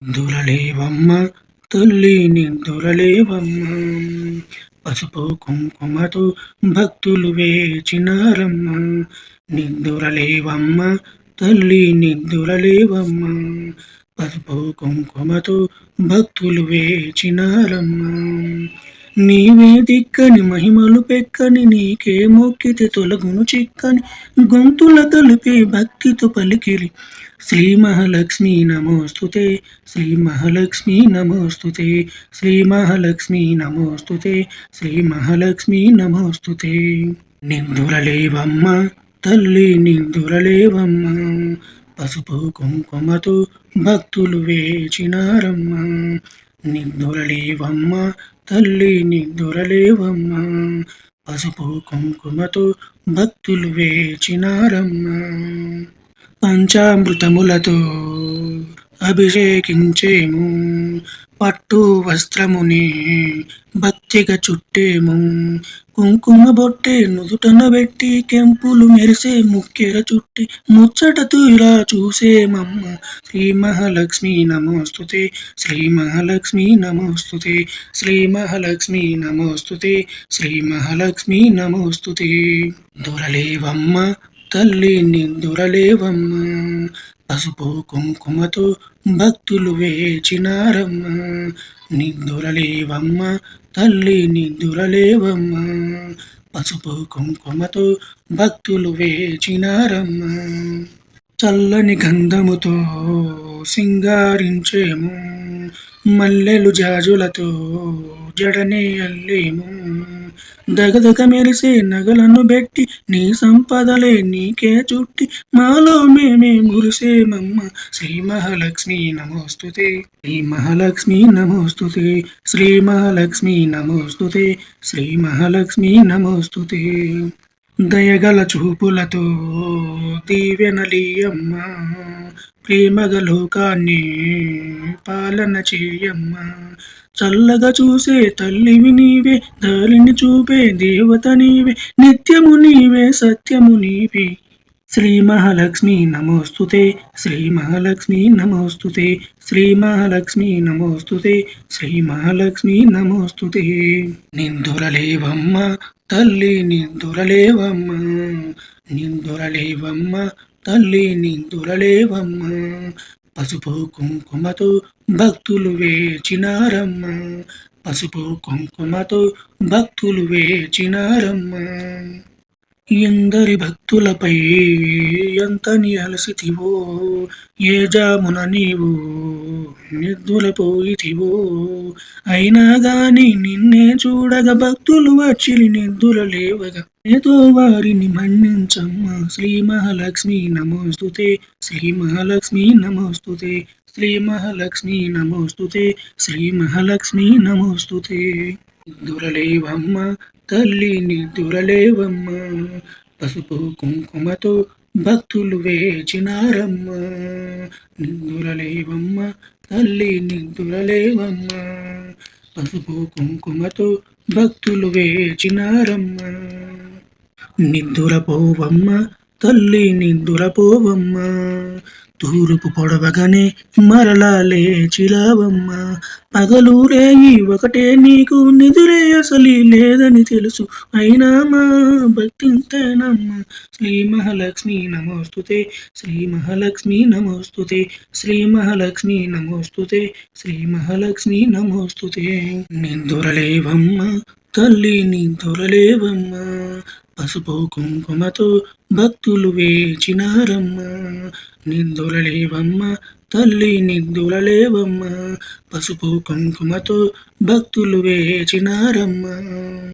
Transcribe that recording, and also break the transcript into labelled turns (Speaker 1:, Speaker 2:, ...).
Speaker 1: నిద్దురలేవమ్మ తల్లి నిద్దురలేవమ్మ పసుపు కుంకుమతో భక్తులు వేచినారమ్మ. నిద్దురలేవమ్మ తల్లి నిద్దురలేవమ్మ పసుపు కుంకుమతో భక్తులు వేచినారమ్మ. నీవే దిక్కని మహిమలు పెక్కని నీకే మొక్కితే తొలగును చిక్కని గొంతుల కలిపే భక్తితో పలికిరి శ్రీ మహాలక్ష్మి నమోస్తుతే. శ్రీ మహాలక్ష్మి నమోస్తుతే. శ్రీ మహాలక్ష్మి నమోస్తుతే. శ్రీ మహాలక్ష్మి నమోస్తుతే. నిద్దురలేవమ్మ తల్లి నిద్దురలేవమ్మ పసుపు కుంకుమతో భక్తులు వేచినారమ్మ. నిద్దురలేవమ్మ తల్లి నిద్దురలేవమ్మ పసుపు కుంకుమతో భక్తులు వేచినారమ్మ. పంచామృతములతో అభిషేకించేము, పట్టు వస్త్రముని భక్తిగా చుట్టేము. కుంకుమ బొట్టే నుదుటన పెట్టి కెంపులు మెరిసే ముక్కెర చుట్టి ముచ్చటతో ఇలా చూసేమమ్మ. శ్రీ మహాలక్ష్మి నమోస్తుతే. శ్రీ మహాలక్ష్మి నమోస్తుతే. శ్రీ మహాలక్ష్మి నమోస్తుతే. శ్రీ మహాలక్ష్మి నమోస్తుతే. దొరలేవమ్మ తల్లి నిద్దురలేవమ్మ పసుపు కుంకుమతో భక్తులు వేచినారమ్మ. నిద్దురలేవమ్మ తల్లి నిద్దురలేవమ్మ పసుపు కుంకుమతో భక్తులు వేచినారమ్మ. చల్లని గంధముతో సింగారించేము, మల్లెలు జాజులతో జడనే అల్లేము. దగదగ మెరిసే నగలను బెట్టి నీ సంపదలే నీకే చుట్టి మాలో మేమే మురిసేమమ్మ. శ్రీ మహాలక్ష్మి నమోస్తుతే. శ్రీ మహాలక్ష్మి నమోస్తుతే. శ్రీ మహాలక్ష్మి నమోస్తుతే. శ్రీ మహాలక్ష్మి నమోస్తుతే. దయగల చూపులతో దీవెనలీయమ్మ, ప్రేమగ లోకాన్ని పాలన చేయమ్మ. చల్లగా చూసే తల్లివి నీవే, దారిని చూపే దేవత నీవే, నిత్యము నీవే సత్యము నీవే. శ్రీ మహాలక్ష్మి నమోస్తుతే. శ్రీ మహాలక్ష్మి నమోస్తుతే. శ్రీ మహాలక్ష్మి నమోస్తుతే. శ్రీ మహాలక్ష్మి నమోస్తుతే. నిద్దురలేవమ్మ తల్లి నిద్దురలేవమ్మ. నిద్దురలేవమ్మ తల్లి నిద్దురలేవమ్మ పసుపు కుంకుమతో భక్తులు వేచినారమ్మ. పసుపు కుంకుమతో భక్తులు వేచినారమ్మ. ఎందరి భక్తులపై ఎంతని అలసితివో, ఏ జామున నీవు నిద్దురపోయితివో. అయినా గాని నిన్నే చూడగా భక్తులు వచ్చిరి నిద్దురలేవగా, ఏదో వారిని మన్నించమ్మ. శ్రీ మహాలక్ష్మి నమోస్తుతే. శ్రీ మహాలక్ష్మి నమోస్తుతే. శ్రీ మహాలక్ష్మి నమోస్తుతే. శ్రీ మహాలక్ష్మి నమోస్తుతే. నిద్దురలేవమ్మ తల్లి నిద్దురలేవమ్మ పసుపు కుంకుమతో భక్తులు వేచినారమ్మ. నిద్దురలేవమ్మ తల్లి నిద్దురలేవమ్మ పసుపు కుంకుమతో భక్తులు వేచినారమ్మ. నిద్దురపోవమ్మ తల్లి నిద్దురపోవమ్మ తూర్పు పొడవగానే మరలా లేచిరావమ్మ. పగలు రేయి ఒకటే నీకు నిదురే అసలు లేదని తెలుసు, అయినా మా భక్తింతేనమ్మ. శ్రీ మహాలక్ష్మి నమోస్తుతే. శ్రీ మహాలక్ష్మి నమోస్తుతే. శ్రీ మహాలక్ష్మి నమోస్తుతే. శ్రీ మహాలక్ష్మి నమోస్తుతే. నిద్దురలేవమ్మ తల్లి నిద్దురలేవమ్మ పసుపు కుంకుమతో భక్తులు వేచినారమ్మ. నిద్దురలేవమ్మ తల్లి నిద్దురలేవమ్మ పసుపు కుంకుమతో భక్తులు వేచినారమ్మ.